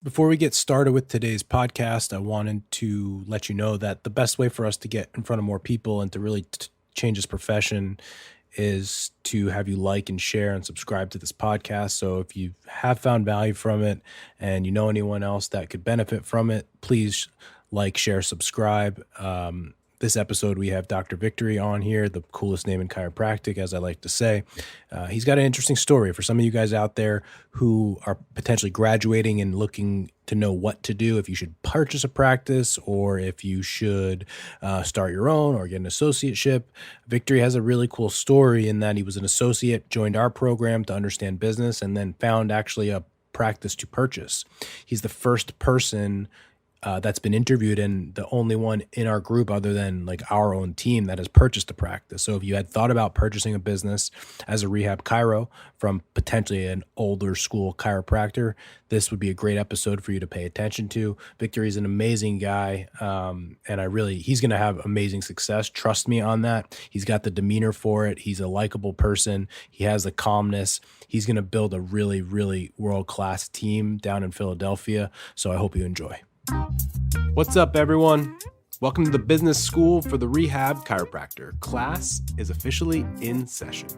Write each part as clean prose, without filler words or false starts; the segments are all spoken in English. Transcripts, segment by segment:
Before we get started with today's podcast, I wanted to let you know that the best way for us to get in front of more people and to really change this profession is to have you like and share and subscribe to this podcast. So if you have found value from it and you know anyone else that could benefit from it, please like, share, subscribe. This episode, we have Dr. Victory on here, the coolest name in chiropractic, as I like to say. He's got an interesting story for some of you guys out there who are potentially graduating and looking to know what to do, if you should purchase a practice or if you should start your own or get an associateship. Victory has a really cool story in that he was an associate, joined our program to understand business, and then found actually a practice to purchase. He's the first person that's been interviewed and the only one in our group other than like our own team that has purchased a practice. So if you had thought about purchasing a business as a rehab chiro from potentially an older school chiropractor, this would be a great episode for you to pay attention to. Victory is an amazing guy. He's going to have amazing success. Trust me on that. He's got the demeanor for it. He's a likable person. He has the calmness. He's going to build a really, really world-class team down in Philadelphia. So I hope you enjoy. What's up, everyone? Welcome to the business school for the Rehab Chiropractor. Class is officially in session.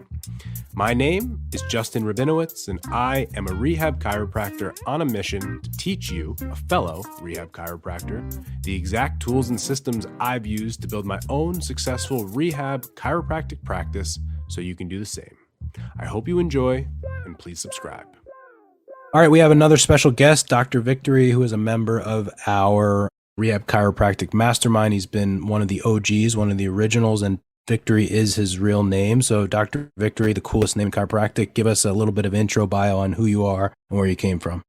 My name is Justin Rabinowitz, and I am a rehab chiropractor on a mission to teach you, a fellow rehab chiropractor, the exact tools and systems I've used to build my own successful rehab chiropractic practice so you can do the same. I hope you enjoy, and please subscribe. All right, we have another special guest, Dr. Victory, who is a member of our Rehab Chiropractic Mastermind. He's been one of the OGs, one of the originals, and Victory is his real name. So Dr. Victory, the coolest name in chiropractic, give us a little bit of intro bio on who you are and where you came from.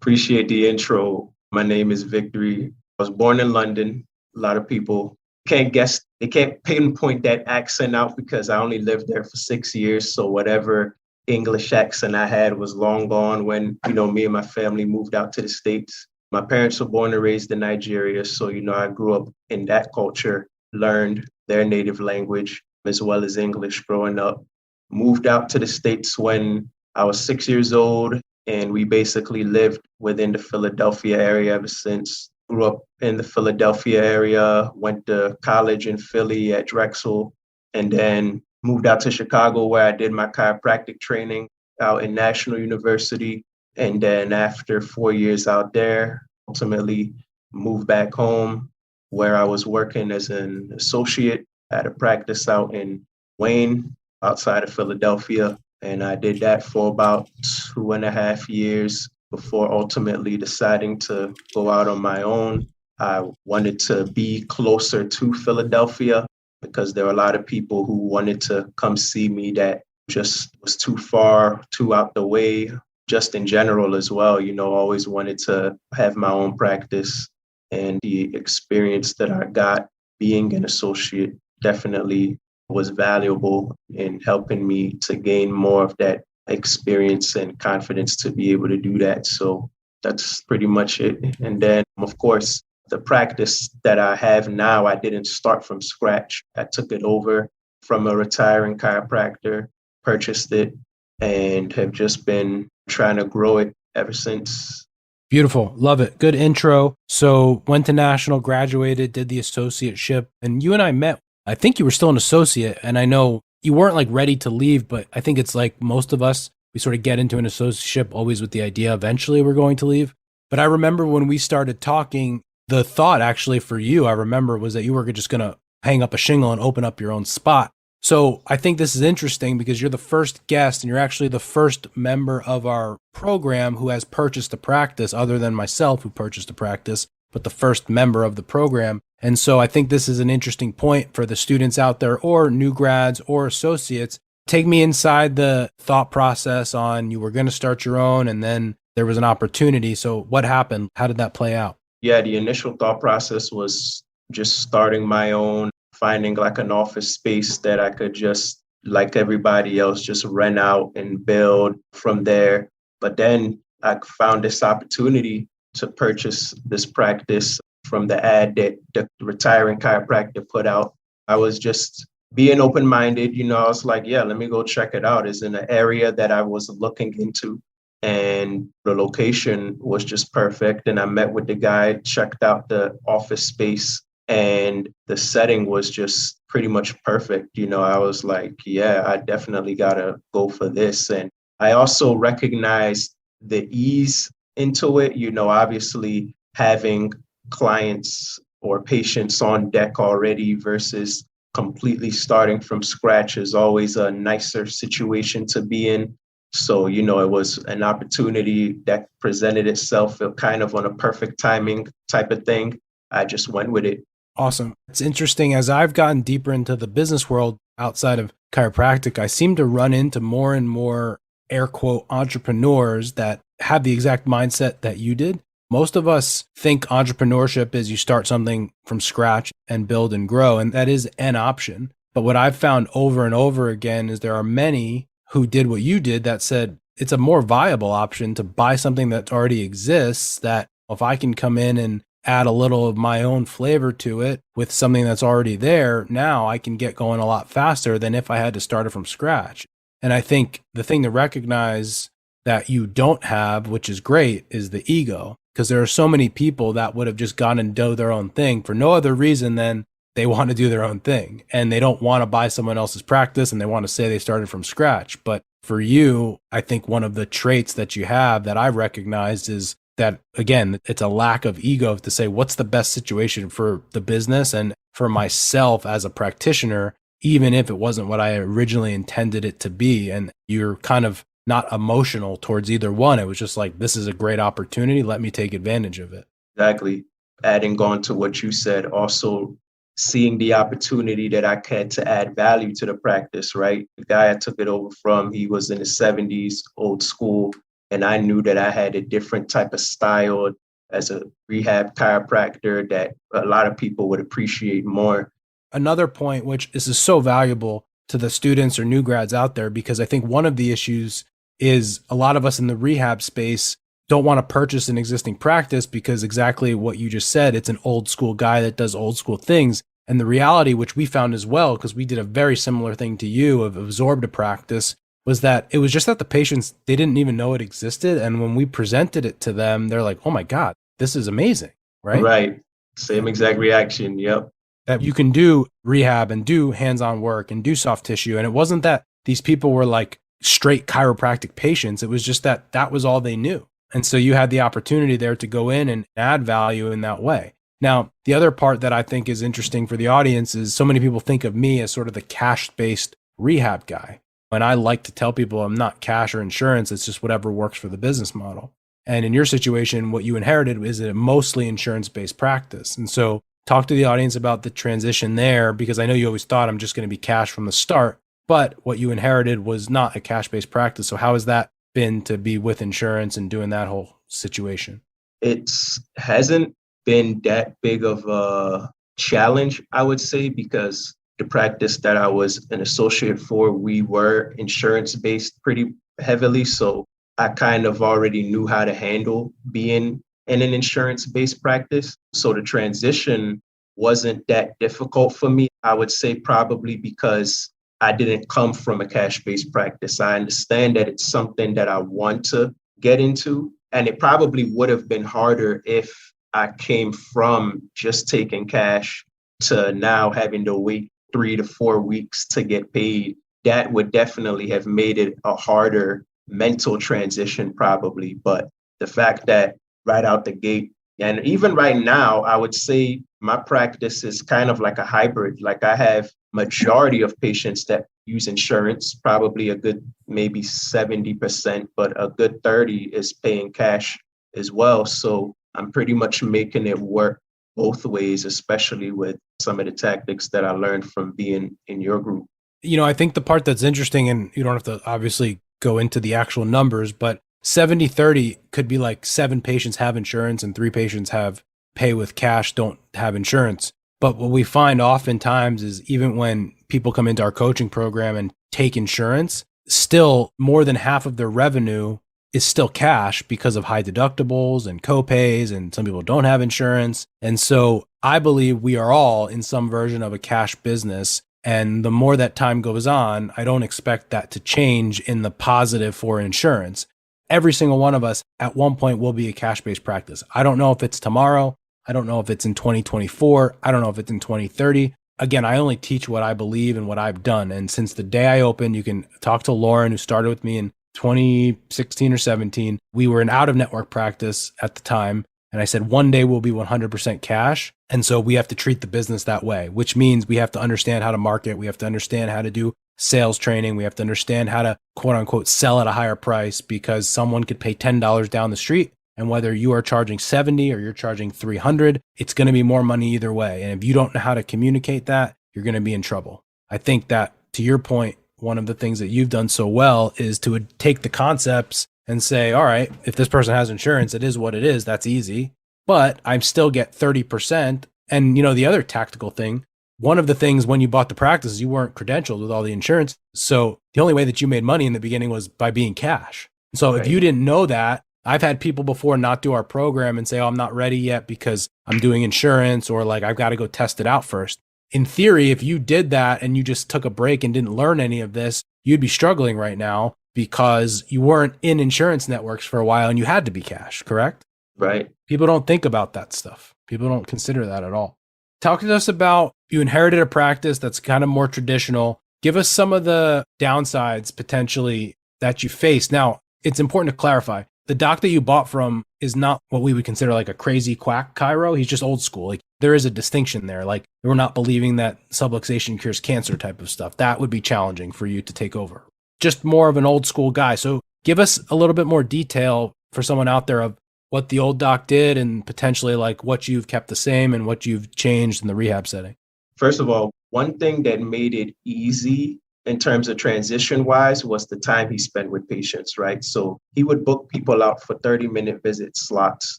Appreciate the intro. My name is Victory. I was born in London. A lot of people can't guess, they can't pinpoint that accent out because I only lived there for 6 years. So whatever English accent I had was long gone when, me and my family moved out to the States. My parents were born and raised in Nigeria. So, I grew up in that culture, learned their native language as well as English growing up. Moved out to the States when I was 6 years old, and we basically lived within the Philadelphia area ever since. Grew up in the Philadelphia area, went to college in Philly at Drexel, and then moved out to Chicago where I did my chiropractic training out in National University. And then after 4 years out there, ultimately moved back home where I was working as an associate at a practice out in Wayne, outside of Philadelphia. And I did that for about 2.5 years before ultimately deciding to go out on my own. I wanted to be closer to Philadelphia because there were a lot of people who wanted to come see me that just was too far, too out the way, just in general as well. Always wanted to have my own practice, and the experience that I got being an associate definitely was valuable in helping me to gain more of that experience and confidence to be able to do that. So that's pretty much it. And then, of course, the practice that I have now, I didn't start from scratch. I took it over from a retiring chiropractor, purchased it, and have just been trying to grow it ever since. Beautiful. Love it. Good intro. So went to National, graduated, did the associateship, and you and I met. I think you were still an associate, and I know you weren't like ready to leave, but I think it's like most of us, we sort of get into an associateship always with the idea eventually we're going to leave. But I remember when we started talking, the thought actually for you, I remember, was that you were just going to hang up a shingle and open up your own spot. So I think this is interesting because you're the first guest and you're actually the first member of our program who has purchased a practice, other than myself who purchased a practice, but the first member of the program. And so I think this is an interesting point for the students out there or new grads or associates. Take me inside the thought process on you were going to start your own and then there was an opportunity. So what happened? How did that play out? Yeah, the initial thought process was just starting my own, finding like an office space that I could just, like everybody else, just rent out and build from there. But then I found this opportunity to purchase this practice from the ad that the retiring chiropractor put out. I was just being open-minded, I was like, yeah, let me go check it out. It's in an area that I was looking into. and the location was just perfect. And I met with the guy, checked out the office space, and the setting was just pretty much perfect. I was like, yeah, I definitely gotta go for this. And I also recognized the ease into it, obviously having clients or patients on deck already versus completely starting from scratch is always a nicer situation to be in. So, it was an opportunity that presented itself kind of on a perfect timing type of thing. I just went with it. Awesome. It's interesting. As I've gotten deeper into the business world outside of chiropractic, I seem to run into more and more air quote entrepreneurs that have the exact mindset that you did. Most of us think entrepreneurship is you start something from scratch and build and grow, and that is an option. But what I've found over and over again is there are many who did what you did that said it's a more viable option to buy something that already exists, that if I can come in and add a little of my own flavor to it with something that's already there, now I can get going a lot faster than if I had to start it from scratch. And I think the thing to recognize that you don't have, which is great, is the ego. Because there are so many people that would have just gone and done their own thing for no other reason than they want to do their own thing. And they don't want to buy someone else's practice and they want to say they started from scratch. But for you, I think one of the traits that you have that I recognized is that, again, it's a lack of ego to say, what's the best situation for the business and for myself as a practitioner, even if it wasn't what I originally intended it to be. And you're kind of not emotional towards either one. It was just like, this is a great opportunity. Let me take advantage of it. Exactly. Adding on to what you said, also seeing the opportunity that I had to add value to the practice, right? The guy I took it over from, he was in the 70s, old school. And I knew that I had a different type of style as a rehab chiropractor that a lot of people would appreciate more. Another point, which is so valuable to the students or new grads out there, because I think one of the issues is a lot of us in the rehab space don't want to purchase an existing practice because exactly what you just said, it's an old school guy that does old school things. And the reality, which we found as well, because we did a very similar thing to you of absorbed a practice, was that it was just that the patients, they didn't even know it existed. And when we presented it to them, they're like, oh my God, this is amazing, right? Right. Same exact reaction. Yep. That you can do rehab and do hands-on work and do soft tissue. And it wasn't that these people were like straight chiropractic patients. It was just that that was all they knew. And so you had the opportunity there to go in and add value in that way. Now, the other part that I think is interesting for the audience is so many people think of me as sort of the cash-based rehab guy. And I like to tell people I'm not cash or insurance. It's just whatever works for the business model. And in your situation, what you inherited is a mostly insurance-based practice. And so talk to the audience about the transition there, because I know you always thought I'm just going to be cash from the start, but what you inherited was not a cash-based practice. So how has that been to be with insurance and doing that whole situation? It hasn't been that big of a challenge, I would say, because the practice that I was an associate for, we were insurance-based pretty heavily. So I kind of already knew how to handle being in an insurance-based practice. So the transition wasn't that difficult for me. I would say probably because I didn't come from a cash-based practice. I understand that it's something that I want to get into. And it probably would have been harder if I came from just taking cash to now having to wait 3 to 4 weeks to get paid. That would definitely have made it a harder mental transition probably. But the fact that right out the gate, and even right now, I would say my practice is kind of like a hybrid. Like I have majority of patients that use insurance, probably a good maybe 70%, but a good 30 is paying cash as well. So I'm pretty much making it work both ways, especially with some of the tactics that I learned from being in your group. You know, I think the part that's interesting, and you don't have to obviously go into the actual numbers, but 70-30 could be like 7 patients have insurance and 3 patients have pay with cash, don't have insurance. But what we find oftentimes is even when people come into our coaching program and take insurance, still more than half of their revenue is still cash because of high deductibles and copays, and some people don't have insurance. And so I believe we are all in some version of a cash business. And the more that time goes on, I don't expect that to change in the positive for insurance. every single one of us at one point will be a cash-based practice. I don't know if it's tomorrow. I don't know if it's in 2024. I don't know if it's in 2030. Again, I only teach what I believe and what I've done. And since the day I opened, you can talk to Lauren, who started with me in 2016 or 17. We were an out-of-network practice at the time. And I said, one day we'll be 100% cash. And so we have to treat the business that way, which means we have to understand how to market. We have to understand how to do sales training. We have to understand how to quote unquote sell at a higher price, because someone could pay $10 down the street. And whether you are charging 70 or you're charging 300, it's going to be more money either way. And if you don't know how to communicate that, you're going to be in trouble. I think that, to your point, one of the things that you've done so well is to take the concepts and say, all right, if this person has insurance, it is what it is. That's easy. But I still get 30%. And, the other tactical thing, one of the things when you bought the practice is you weren't credentialed with all the insurance. So the only way that you made money in the beginning was by being cash. So if you didn't know that, I've had people before not do our program and say, oh, I'm not ready yet because I'm doing insurance, or like, I've got to go test it out first. In theory, if you did that and you just took a break and didn't learn any of this, you'd be struggling right now because you weren't in insurance networks for a while and you had to be cash, correct? Right. People don't think about that stuff. People don't consider that at all. Talk to us about, you inherited a practice that's kind of more traditional. Give us some of the downsides potentially that you face. Now, it's important to clarify. The doc that you bought from is not what we would consider like a crazy quack chiro. He's just old school. Like, there is a distinction there. Like, we're not believing that subluxation cures cancer type of stuff. That would be challenging for you to take over. Just more of an old school guy. So give us a little bit more detail for someone out there of what the old doc did and potentially like what you've kept the same and what you've changed in the rehab setting. First of all, one thing that made it easy in terms of transition wise was the time he spent with patients, right? So he would book people out for 30-minute visit slots,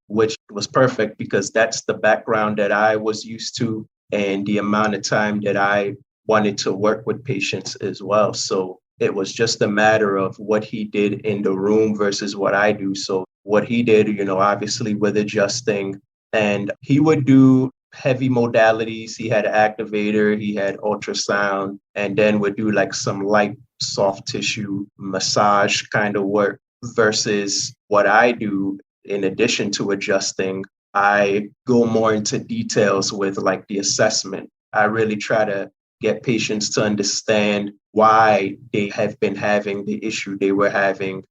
which was perfect because that's the background that I was used to and the amount of time that I wanted to work with patients as well. So it was just a matter of what he did in the room versus what I do. So what he did, obviously with adjusting, and he would do heavy modalities. He had an activator, he had ultrasound, and then would do like some light soft tissue massage kind of work versus what I do. In addition to adjusting, I go more into details with like the assessment. I really try to get patients to understand why they have been having the issue they were having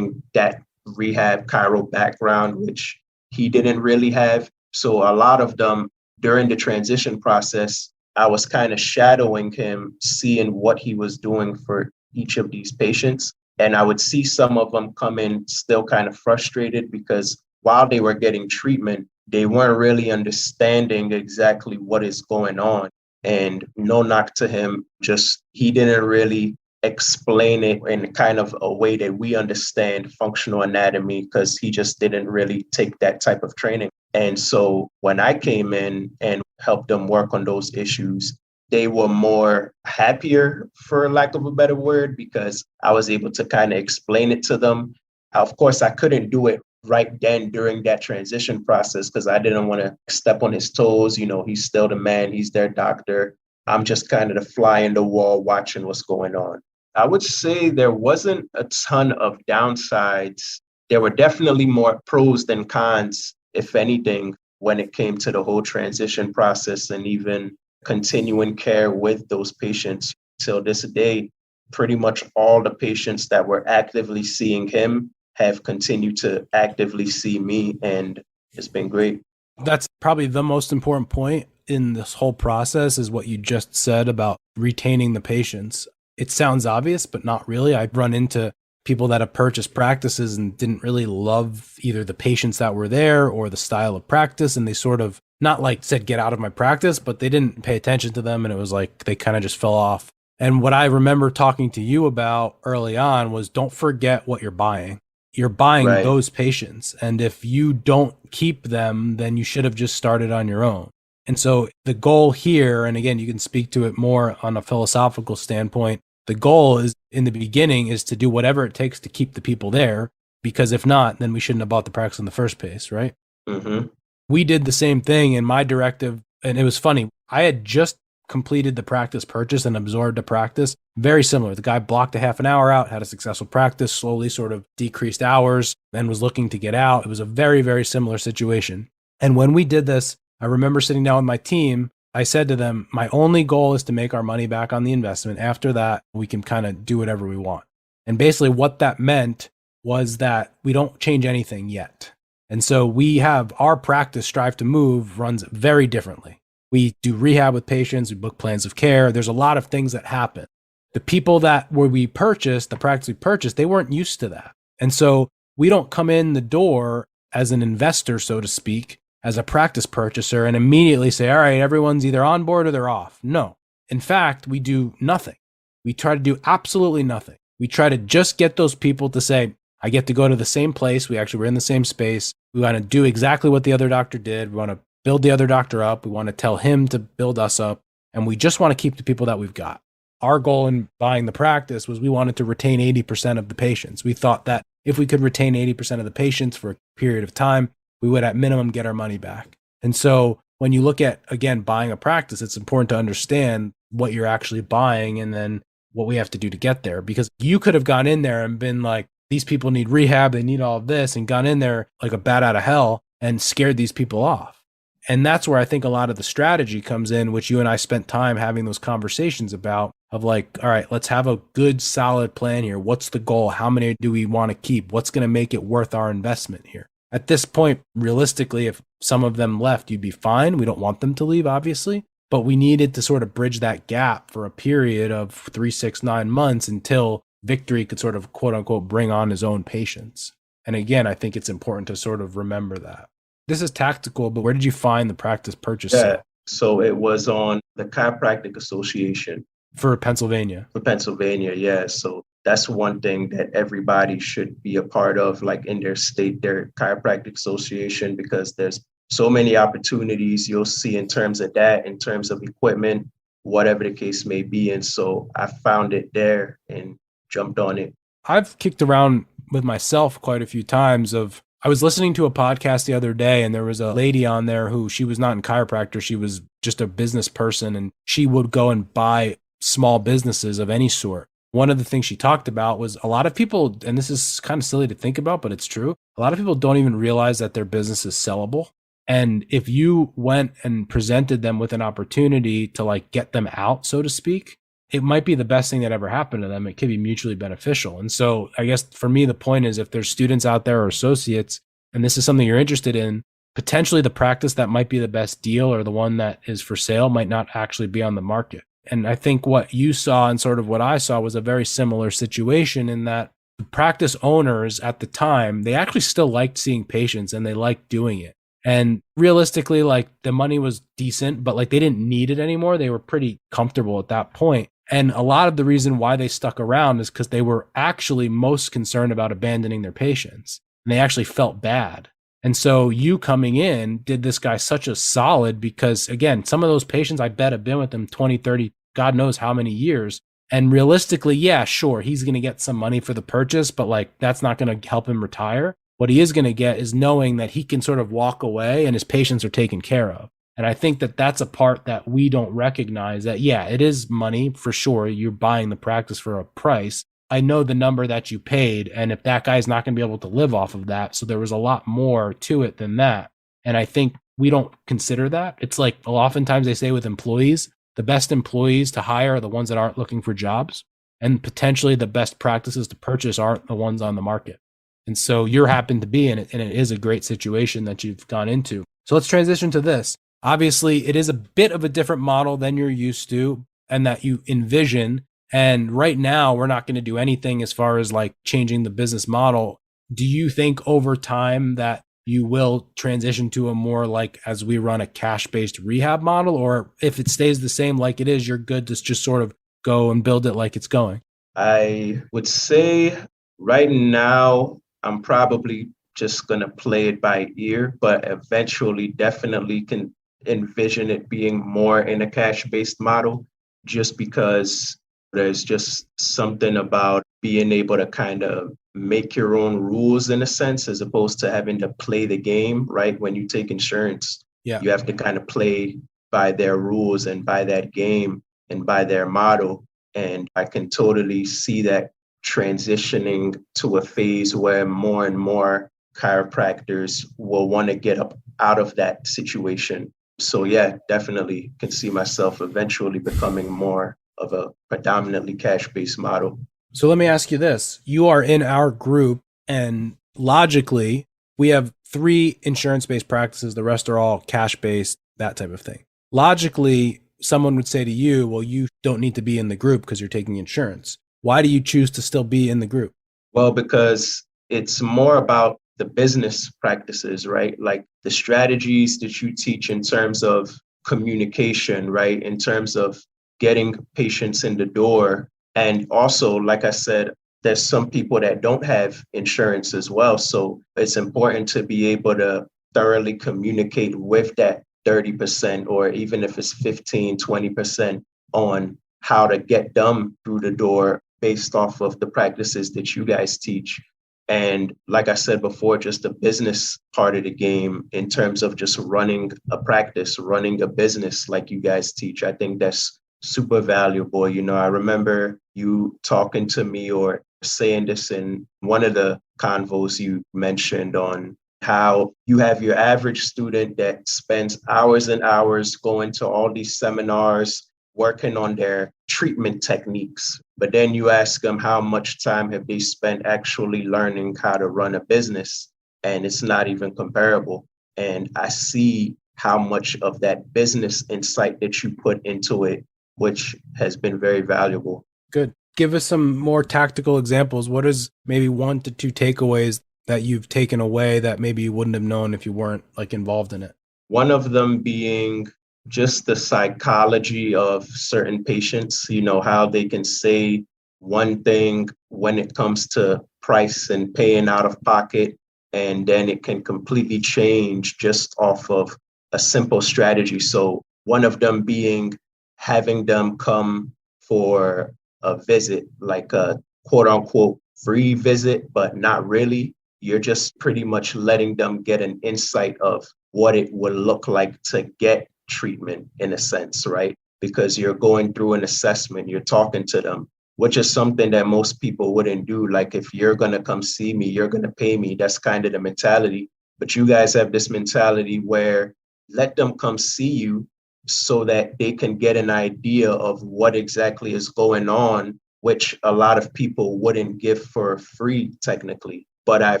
that rehab chiro background, which he didn't really have. So a lot of them during the transition process, I was kind of shadowing him, seeing what he was doing for each of these patients. And I would see some of them come in still kind of frustrated because while they were getting treatment, they weren't really understanding exactly what is going on. And no knock to him, just he didn't really explain it in kind of a way that we understand functional anatomy because he just didn't really take that type of training. And so when I came in and helped them work on those issues, they were more happier, for lack of a better word, because I was able to kind of explain it to them. Of course, I couldn't do it right then during that transition process because I didn't want to step on his toes. He's still the man, he's their doctor. I'm just kind of the fly in the wall watching what's going on. I would say there wasn't a ton of downsides. There were definitely more pros than cons, if anything, when it came to the whole transition process and even continuing care with those patients. Till this day, pretty much all the patients that were actively seeing him have continued to actively see me, and it's been great. That's probably the most important point in this whole process is what you just said about retaining the patients. It sounds obvious, but not really. I've run into people that have purchased practices and didn't really love either the patients that were there or the style of practice. And they sort of not like said, get out of my practice, but they didn't pay attention to them. And it was like, they kind of just fell off. And what I remember talking to you about early on was don't forget what you're buying. You're buying Right. those patients. And if you don't keep them, then you should have just started on your own. And so the goal here, and again, you can speak to it more on a philosophical standpoint. The goal is in the beginning is to do whatever it takes to keep the people there, because if not, then we shouldn't have bought the practice in the first place, right? Mm-hmm. We did the same thing in my directive. And it was funny. I had just completed the practice purchase and absorbed the practice, very similar. The guy blocked a half an hour out, had a successful practice, slowly sort of decreased hours, and was looking to get out. It was a very, very similar situation. And when we did this, I remember sitting down with my team. I said to them, my only goal is to make our money back on the investment. After that, we can kind of do whatever we want. And basically what that meant was that we don't change anything yet. And so we have our practice, Strive to Move, runs very differently. We do rehab with patients, we book plans of care. There's a lot of things that happen. The people that where we purchased, the practice we purchased, they weren't used to that. And so we don't come in the door as an investor, so to speak, as a practice purchaser and immediately say, all right, everyone's either on board or they're off. No. In fact, we do nothing. We try to do absolutely nothing. We try to just get those people to say, I get to go to the same place. We're in the same space. We want to do exactly what the other doctor did. We want to build the other doctor up. We want to tell him to build us up. And we just want to keep the people that we've got. Our goal in buying the practice was we wanted to retain 80% of the patients. We thought that if we could retain 80% of the patients for a period of time, we would at minimum get our money back. And so when you look at, again, buying a practice, it's important to understand what you're actually buying and then what we have to do to get there. Because you could have gone in there and been like, these people need rehab, they need all of this, and gone in there like a bat out of hell and scared these people off. And that's where I think a lot of the strategy comes in, which you and I spent time having those conversations about, of like, all right, let's have a good, solid plan here. What's the goal? How many do we want to keep? What's going to make it worth our investment here? At this point, realistically, if some of them left, you'd be fine. We don't want them to leave, obviously, but we needed to sort of bridge that gap for a period of 3, 6, 9 months until Victory could sort of quote unquote bring on his own patients. And again, I think it's important to sort of remember that. This is tactical, but where did you find the practice purchase? Yeah, so it was on the Chiropractic Association. For Pennsylvania? For Pennsylvania, yeah. So that's one thing that everybody should be a part of, like in their state, their Chiropractic Association, because there's so many opportunities you'll see in terms of that, in terms of equipment, whatever the case may be. And so I found it there and jumped on it. I've kicked around with myself quite a few times I was listening to a podcast the other day and there was a lady on there who she was not in chiropractor. She was just a business person and she would go and buy small businesses of any sort. One of the things she talked about was a lot of people, and this is kind of silly to think about, but it's true. A lot of people don't even realize that their business is sellable. And if you went and presented them with an opportunity to like get them out, so to speak, it might be the best thing that ever happened to them. It could be mutually beneficial. And so I guess for me, the point is if there's students out there or associates, and this is something you're interested in, potentially the practice that might be the best deal or the one that is for sale might not actually be on the market. And I think what you saw and sort of what I saw was a very similar situation in that the practice owners at the time, they actually still liked seeing patients and they liked doing it. And realistically, like the money was decent, but like they didn't need it anymore. They were pretty comfortable at that point. And a lot of the reason why they stuck around is because they were actually most concerned about abandoning their patients. And they actually felt bad. And so you coming in did this guy such a solid because, again, some of those patients I bet have been with him 20, 30, God knows how many years. And realistically, yeah, sure, he's going to get some money for the purchase, but like that's not going to help him retire. What he is going to get is knowing that he can sort of walk away and his patients are taken care of. And I think that that's a part that we don't recognize that, yeah, it is money for sure. You're buying the practice for a price. I know the number that you paid. And if that guy's not going to be able to live off of that, so there was a lot more to it than that. And I think we don't consider that. It's like oftentimes they say with employees, the best employees to hire are the ones that aren't looking for jobs. And potentially the best practices to purchase aren't the ones on the market. And so you're happened to be in it. And it is a great situation that you've gone into. So let's transition to this. Obviously, it is a bit of a different model than you're used to and that you envision. And right now, we're not going to do anything as far as like changing the business model. Do you think over time that you will transition to a more like as we run a cash-based rehab model? Or if it stays the same like it is, you're good to just sort of go and build it like it's going? I would say right now, I'm probably just going to play it by ear, but eventually definitely can envision it being more in a cash-based model, just because there's just something about being able to kind of make your own rules in a sense, as opposed to having to play the game, right? When you take insurance, Yeah, you have to kind of play by their rules and by that game and by their model. And I can totally see that transitioning to a phase where more and more chiropractors will want to get up out of that situation. So yeah, definitely can see myself eventually becoming more of a predominantly cash-based model. So let me ask you this. You are in our group, and logically, we have 3 insurance-based practices. The rest are all cash-based, that type of thing. Logically, someone would say to you, well, you don't need to be in the group because you're taking insurance. Why do you choose to still be in the group? Well, because it's more about the business practices, right? Like the strategies that you teach in terms of communication, right? In terms of getting patients in the door. And also, like I said, there's some people that don't have insurance as well. So it's important to be able to thoroughly communicate with that 30%, or even if it's 15, 20% on how to get them through the door based off of the practices that you guys teach. And like I said before, just the business part of the game in terms of just running a practice, running a business like you guys teach. I think that's super valuable. You know, I remember you talking to me or saying this in one of the convos you mentioned on how you have your average student that spends hours and hours going to all these seminars, working on their treatment techniques. But then you ask them how much time have they spent actually learning how to run a business, and it's not even comparable. And I see how much of that business insight that you put into it, which has been very valuable. Good. Give us some more tactical examples. What is maybe 1 to 2 takeaways that you've taken away that maybe you wouldn't have known if you weren't like involved in it? One of them being just the psychology of certain patients, you know, how they can say one thing when it comes to price and paying out of pocket, and then it can completely change just off of a simple strategy. So one of them being having them come for a visit, like a quote unquote free visit, but not really. You're just pretty much letting them get an insight of what it would look like to get treatment in a sense, right? Because you're going through an assessment, you're talking to them, which is something that most people wouldn't do. Like if you're going to come see me, you're going to pay me. That's kind of the mentality. But you guys have this mentality where let them come see you so that they can get an idea of what exactly is going on, which a lot of people wouldn't give for free technically. But I've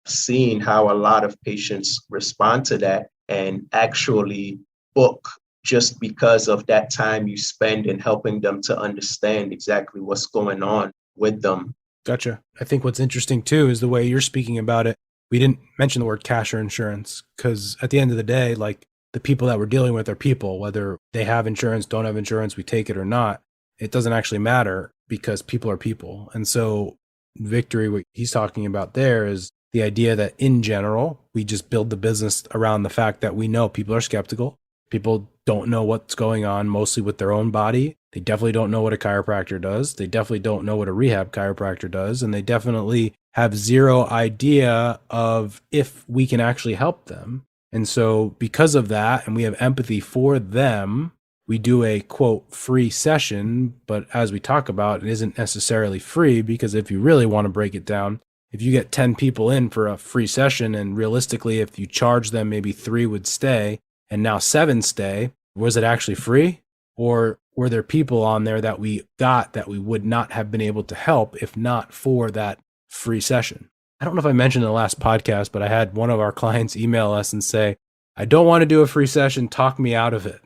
seen how a lot of patients respond to that and actually book just because of that time you spend in helping them to understand exactly what's going on with them. Gotcha. I think what's interesting too is the way you're speaking about it. We didn't mention the word cash or insurance because at the end of the day, like the people that we're dealing with are people, whether they have insurance, don't have insurance, we take it or not. It doesn't actually matter because people are people. And so Victory, what he's talking about there is the idea that in general, we just build the business around the fact that we know people are skeptical. People don't know what's going on mostly with their own body. They definitely don't know what a chiropractor does. They definitely don't know what a rehab chiropractor does. And they definitely have zero idea of if we can actually help them. And so because of that, and we have empathy for them, we do a quote free session. But as we talk about, it isn't necessarily free because if you really want to break it down, if you get 10 people in for a free session and realistically, if you charge them, maybe 3 would stay and now 7 stay, was it actually free? Or were there people on there that we got that we would not have been able to help if not for that free session? I don't know if I mentioned in the last podcast, but I had one of our clients email us and say, I don't want to do a free session. Talk me out of it.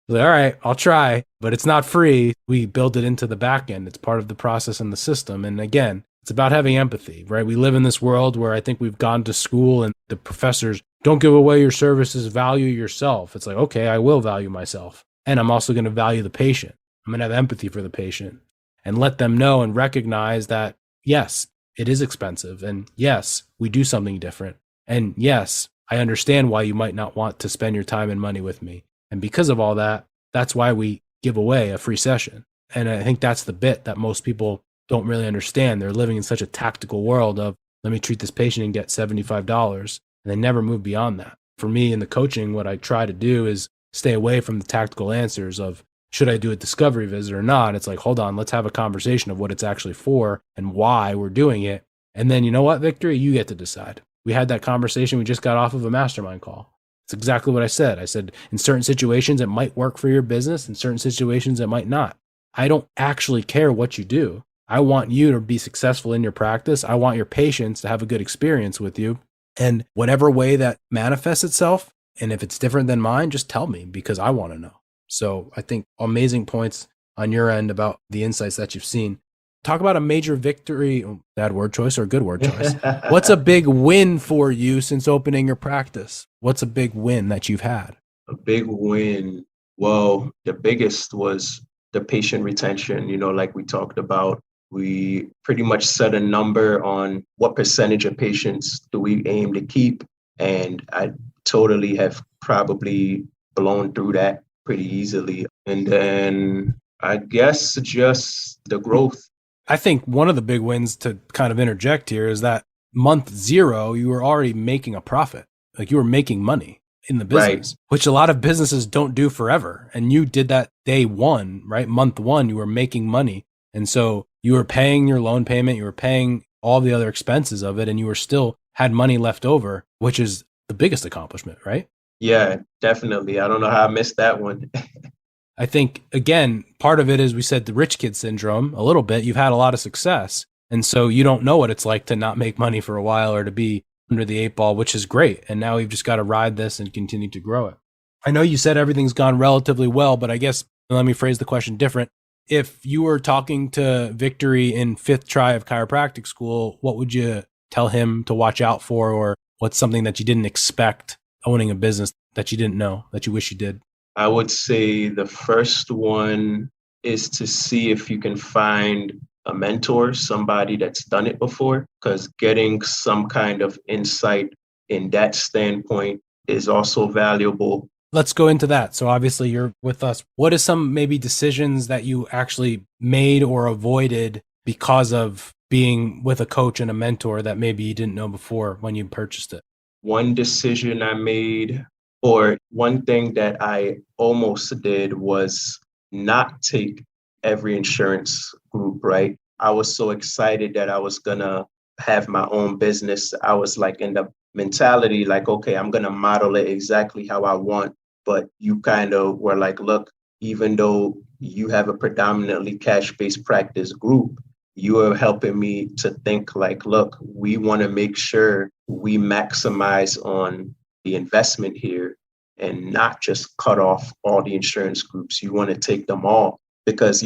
Like, all right, I'll try, but it's not free. We build it into the back end. It's part of the process and the system. And again, it's about having empathy, right? We live in this world where I think we've gone to school and the professors don't give away your services, value yourself. It's like, okay, I will value myself. And I'm also going to value the patient. I'm going to have empathy for the patient and let them know and recognize that, yes, it is expensive. And yes, we do something different. And yes, I understand why you might not want to spend your time and money with me. And because of all that, that's why we give away a free session. And I think that's the bit that most people don't really understand. They're living in such a tactical world of, let me treat this patient and get $75. And they never move beyond that. For me in the coaching, what I try to do is stay away from the tactical answers of, should I do a discovery visit or not? It's like, hold on, let's have a conversation of what it's actually for and why we're doing it. And then, you know what, Victory, you get to decide. We had that conversation. We just got off of a mastermind call. It's exactly what I said. I said, in certain situations, it might work for your business. In certain situations, it might not. I don't actually care what you do. I want you to be successful in your practice. I want your patients to have a good experience with you. And whatever way that manifests itself, and if it's different than mine, just tell me, because I want to know. So I think amazing points on your end about the insights that you've seen. Talk about a major victory, bad word choice or good word choice. What's a big win for you since opening your practice? What's a big win that you've had? A big win. Well, the biggest was the patient retention, like we talked about. We pretty much set a number on what percentage of patients do we aim to keep. And I totally have probably blown through that pretty easily. And then I guess just the growth. I think one of the big wins, to kind of interject here, is that month 0, you were already making a profit. Like, you were making money in the business, right, which a lot of businesses don't do forever. And you did that day 1, right? Month 1, you were making money. And so you were paying your loan payment, you were paying all the other expenses of it, and you were still had money left over, which is the biggest accomplishment, right? Yeah, definitely. I don't know how I missed that one. I think, again, part of it is, we said, the rich kid syndrome a little bit. You've had a lot of success. And so you don't know what it's like to not make money for a while or to be under the 8 ball, which is great. And now we've just got to ride this and continue to grow it. I know you said everything's gone relatively well, but I guess let me phrase the question different. If you were talking to Victory in 5th try of chiropractic school, what would you tell him to watch out for? Or what's something that you didn't expect owning a business that you didn't know, that you wish you did? I would say the first one is to see if you can find a mentor, somebody that's done it before, because getting some kind of insight in that standpoint is also valuable. Let's go into that. So obviously you're with us. What are some maybe decisions that you actually made or avoided because of being with a coach and a mentor that maybe you didn't know before when you purchased it? One decision I made, or one thing that I almost did, was not take every insurance group, right? I was so excited that I was gonna have my own business. I was like in the mentality, like, okay, I'm gonna model it exactly how I want. But you kind of were like, look, even though you have a predominantly cash-based practice group, you are helping me to think like, look, we want to make sure we maximize on the investment here and not just cut off all the insurance groups. You want to take them all because,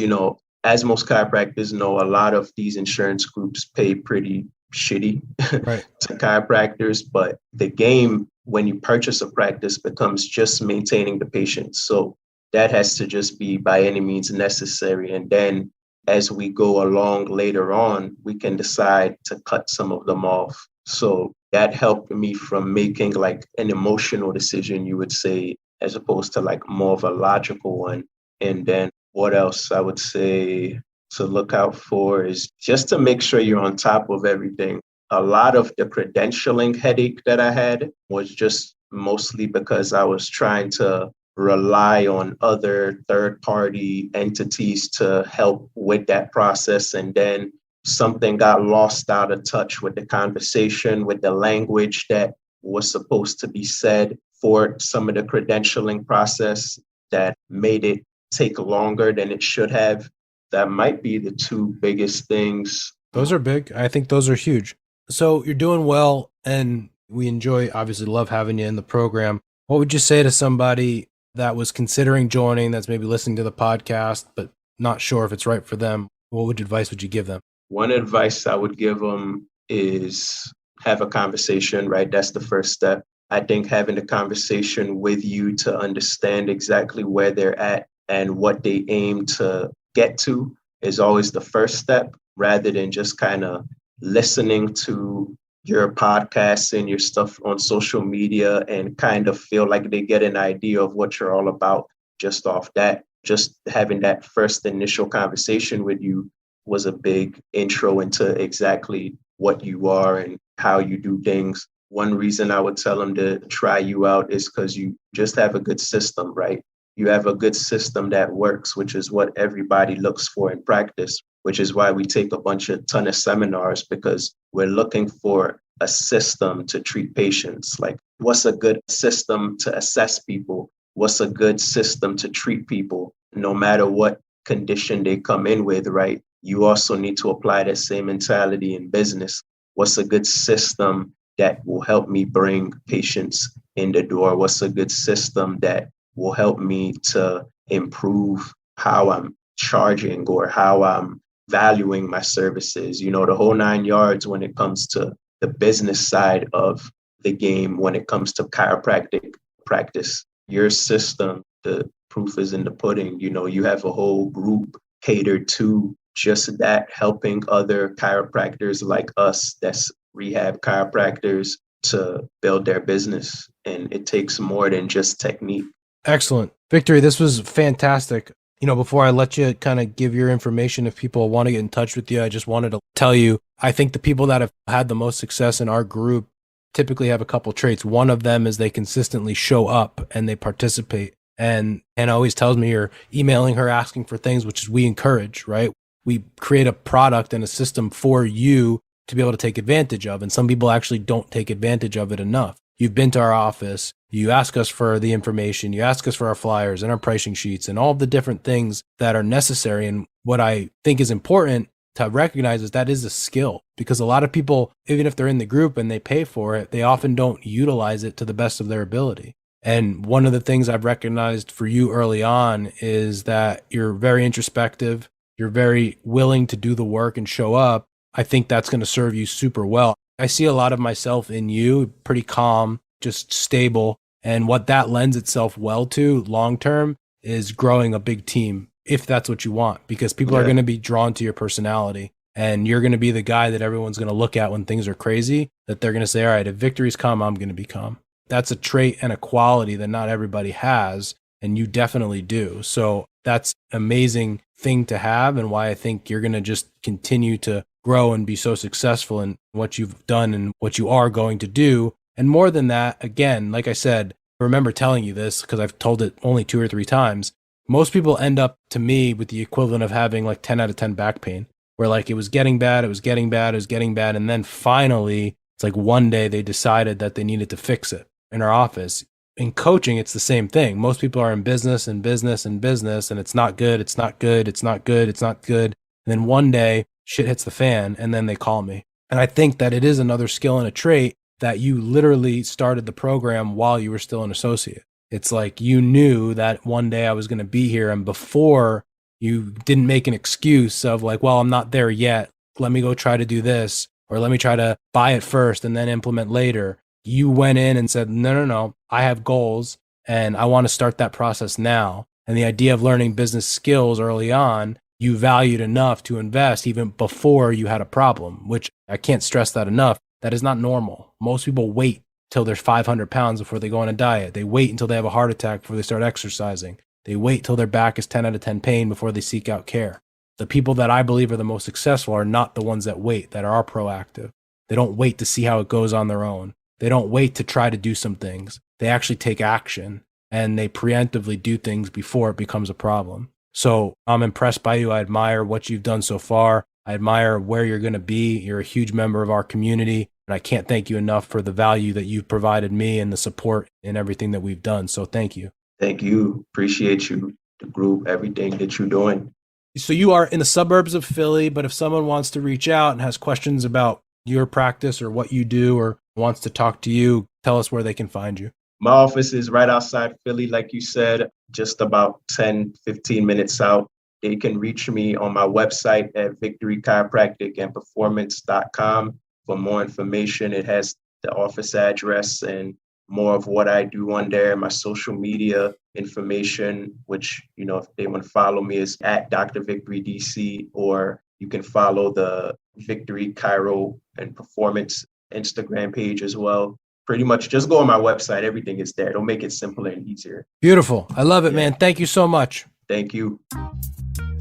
as most chiropractors know, a lot of these insurance groups pay pretty shitty right. to chiropractors, but the game when you purchase a practice becomes just maintaining the patient. So that has to just be by any means necessary. And then as we go along later on, we can decide to cut some of them off. So that helped me from making like an emotional decision, you would say, as opposed to like more of a logical one. And then what else I would say to look out for is just to make sure you're on top of everything. A lot of the credentialing headache that I had was just mostly because I was trying to rely on other third-party entities to help with that process. And then something got lost out of touch with the conversation, with the language that was supposed to be said for some of the credentialing process that made it take longer than it should have. That might be the 2 biggest things. Those are big. I think those are huge. So you're doing well, and we obviously love having you in the program. What would you say to somebody that was considering joining, that's maybe listening to the podcast, but not sure if it's right for them? What advice would you give them? One advice I would give them is have a conversation, right? That's the first step. I think having a conversation with you to understand exactly where they're at and what they aim to get to is always the first step, rather than just kind of listening to your podcasts and your stuff on social media and kind of feel like they get an idea of what you're all about just off that. Just having that first initial conversation with you was a big intro into exactly what you are and how you do things. one reason I would tell them to try you out is because you just have a good system, right? You have a good system that works, which is what everybody looks for in practice, which is why we take a ton of seminars, because we're looking for a system to treat patients. Like, what's a good system to assess people? What's a good system to treat people, no matter what condition they come in with, right? You also need to apply that same mentality in business. What's a good system that will help me bring patients in the door? What's a good system that will help me to improve how I'm charging or how I'm valuing my services? You know, the whole 9 yards when it comes to the business side of the game, when it comes to chiropractic practice. Your system, the proof is in the pudding. You know, you have a whole group catered to just that, helping other chiropractors like us, that's rehab chiropractors, to build their business. And it takes more than just technique. Excellent. Victory, this was fantastic. You know, before I let you kind of give your information, if people want to get in touch with you, I just wanted to tell you, I think the people that have had the most success in our group typically have a couple traits. One of them is they consistently show up and they participate. And Hannah always tells me you're emailing her asking for things, which is we encourage, right? We create a product and a system for you to be able to take advantage of. And some people actually don't take advantage of it enough. You've been to our office, you ask us for the information, you ask us for our flyers and our pricing sheets and all the different things that are necessary. And what I think is important to recognize is that is a skill, because a lot of people, even if they're in the group and they pay for it, they often don't utilize it to the best of their ability. And one of the things I've recognized for you early on is that you're very introspective. You're very willing to do the work and show up. I think that's going to serve you super well. I see a lot of myself in you, pretty calm, just stable. And what that lends itself well to long-term is growing a big team, if that's what you want, because people are going to be drawn to your personality, and you're going to be the guy that everyone's going to look at when things are crazy, that they're going to say, all right, if victory's come, I'm going to be calm. That's a trait and a quality that not everybody has, and you definitely do. So that's an amazing thing to have, and why I think you're going to just continue to grow and be so successful in what you've done and what you are going to do. And more than that, again, like I said, I remember telling you this because I've told it only 2 or 3 times. Most people end up to me with the equivalent of having like 10 out of 10 back pain, where like it was getting bad, it was getting bad, it was getting bad. And then finally, it's like one day they decided that they needed to fix it. In our office, in coaching, it's the same thing. Most people are in business and business and business, and it's not good, it's not good, it's not good, it's not good. And then one day shit hits the fan, and then they call me. And I think that it is another skill and a trait that you literally started the program while you were still an associate. It's like you knew that one day I was going to be here, and before you didn't make an excuse of like, well, I'm not there yet, let me go try to do this, or let me try to buy it first and then implement later. You went in and said, no, I have goals and I want to start that process now. And the idea of learning business skills early on, you valued enough to invest even before you had a problem, which I can't stress that enough. That is not normal. Most people wait till they're 500 pounds before they go on a diet. They wait until they have a heart attack before they start exercising. They wait till their back is 10 out of 10 pain before they seek out care. The people that I believe are the most successful are not the ones that wait, that are proactive. They don't wait to see how it goes on their own. They don't wait to try to do some things. They actually take action, and they preemptively do things before it becomes a problem. So I'm impressed by you. I admire what you've done so far. I admire where you're going to be. You're a huge member of our community, and I can't thank you enough for the value that you've provided me and the support in everything that we've done. So thank you. Thank you. Appreciate you, the group, everything that you're doing. So you are in the suburbs of Philly, but if someone wants to reach out and has questions about your practice or what you do or wants to talk to you, tell us where they can find you. My office is right outside Philly, like you said, just about 10, 15 minutes out. They can reach me on my website at victorychiropracticandperformance.com for more information. It has the office address and more of what I do on there, my social media information, which, you know, if they want to follow me is at Dr. Victory DC, or you can follow the Victory Chiro and Performance Instagram page as well. Pretty much just go on my website. Everything is there. It'll make it simpler and easier. Beautiful. I love it, man. Thank you so much. Thank you.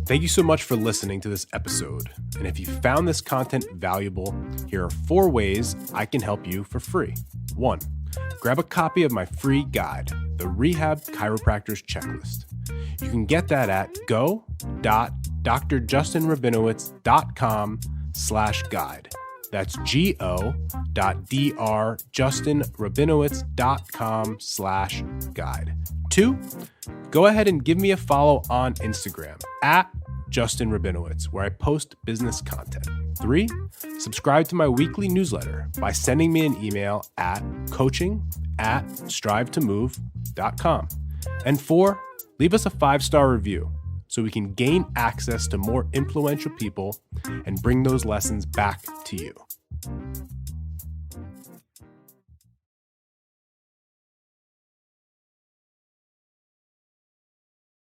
Thank you so much for listening to this episode. And if you found this content valuable, here are 4 ways I can help you for free. 1, grab a copy of my free guide, the Rehab Chiropractor's Checklist. You can get that at go.drjustinrabinowitz.com/guide. That's go.drjustinrabinowitz.com/guide. 2, go ahead and give me a follow on Instagram at Justin Rabinowitz, where I post business content. 3, subscribe to my weekly newsletter by sending me an email at coaching@strivetomove.com. And 4, leave us a 5-star review so we can gain access to more influential people and bring those lessons back to you.